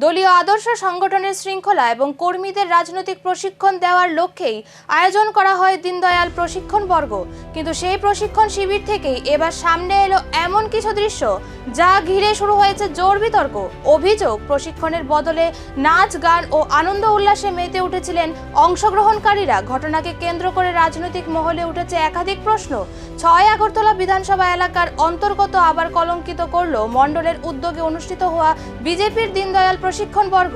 দলীয় আদর্শ সংগঠনের শৃঙ্খলা এবং কর্মীদের রাজনৈতিক প্রশিক্ষণ দেওয়ার লক্ষ্যেই আয়োজন করা হয় দীনদয়াল প্রশিক্ষণ বর্গ। কিন্তু সেই প্রশিক্ষণ শিবির থেকেই এবার সামনে এলো এমন কিছু দৃশ্য যা ঘিরে শুরু হয়েছে জোর বিতর্ক। অভিযোগ, প্রশিক্ষণের বদলে নাচ, গান ও আনন্দ উল্লাসে মেতে উঠেছিলেন অংশগ্রহণকারীরা। ঘটনাকে কেন্দ্র করে রাজনৈতিক মহলে উঠেছে একাধিক প্রশ্ন। ৬ আগরতলা বিধানসভা এলাকার অন্তর্গত আবার কলঙ্কিত করল মণ্ডলের উদ্যোগে অনুষ্ঠিত হওয়া বিজেপির দীনদয়াল প্রশিক্ষণ বর্গ।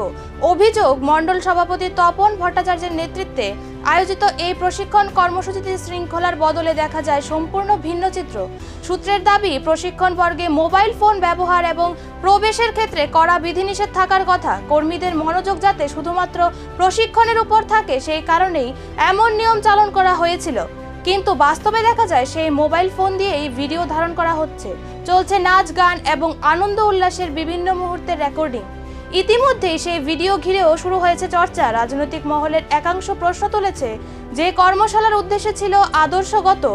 অভিযোগ, মণ্ডল সভাপতি তপন ভট্টাচার্যের নেতৃত্বে আয়োজিত এই প্রশিক্ষণ কর্মসূচিতে শৃঙ্খলার বদলে দেখা যায় সম্পূর্ণ ভিন্ন চিত্র। সূত্রের দাবি, প্রশিক্ষণ বর্গে মোবাইল ফোন ব্যবহার এবং প্রবেশের ক্ষেত্রে কড়া বিধিনিষেধ থাকার কথা। কর্মীদের মনোযোগ যাতে শুধুমাত্র প্রশিক্ষণের উপর থাকে সেই কারণেই এমন নিয়ম চালন করা হয়েছিল। কিন্তু বাস্তবে দেখা যায় সেই মোবাইল ফোন দিয়েই ভিডিও ধারণ করা হচ্ছে, চলছে নাচ, গান এবং আনন্দ উল্লাসের বিভিন্ন মুহূর্তের রেকর্ডিং। ইতিমধ্যেই সেই ভিডিও ঘিরেও শুরু হয়েছে চর্চা। রাজনৈতিক মহলের একাংশ প্রশ্ন তুলেছে, যে কর্মশালার উদ্দেশ্য ছিল আদর্শগত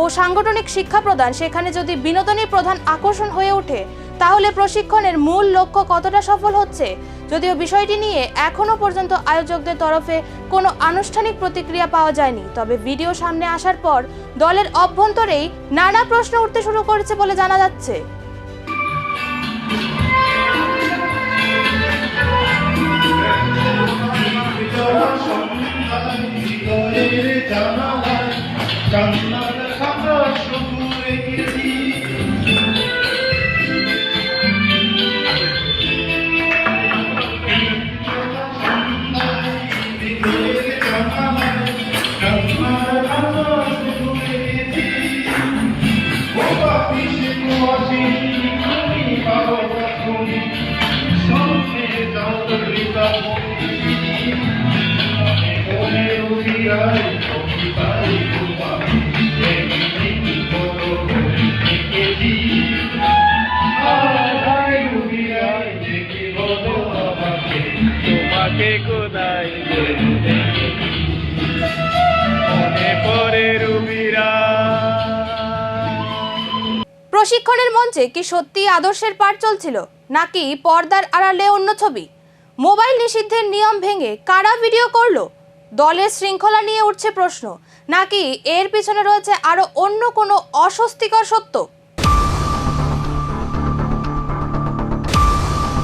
ও সাংগঠনিক শিক্ষা প্রদান, সেখানে যদি বিনোদনই প্রধান আকর্ষণ হয়ে ওঠে তাহলে প্রশিক্ষণের মূল লক্ষ্য কতটা সফল হচ্ছে। যদিও বিষয়টি নিয়ে এখনো পর্যন্ত আয়োজকদের তরফে কোনো আনুষ্ঠানিক প্রতিক্রিয়া পাওয়া যায়নি, তবে ভিডিও সামনে আসার পর দলের অভ্যন্তরেই নানা প্রশ্ন উঠতে শুরু করেছে বলে জানা যাচ্ছে। প্রশিক্ষণের মঞ্চে কি সত্যি আদর্শের পাঠ চলছিল, নাকি পর্দার আড়ালে অন্য ছবি? মোবাইল নিষিদ্ধের নিয়ম ভেঙে কারা ভিডিও করলো? দলের শৃঙ্খলা নিয়ে উঠছে প্রশ্ন, নাকি এর পিছনে রয়েছে আরো অন্য কোনো অস্বস্তিকর সত্য?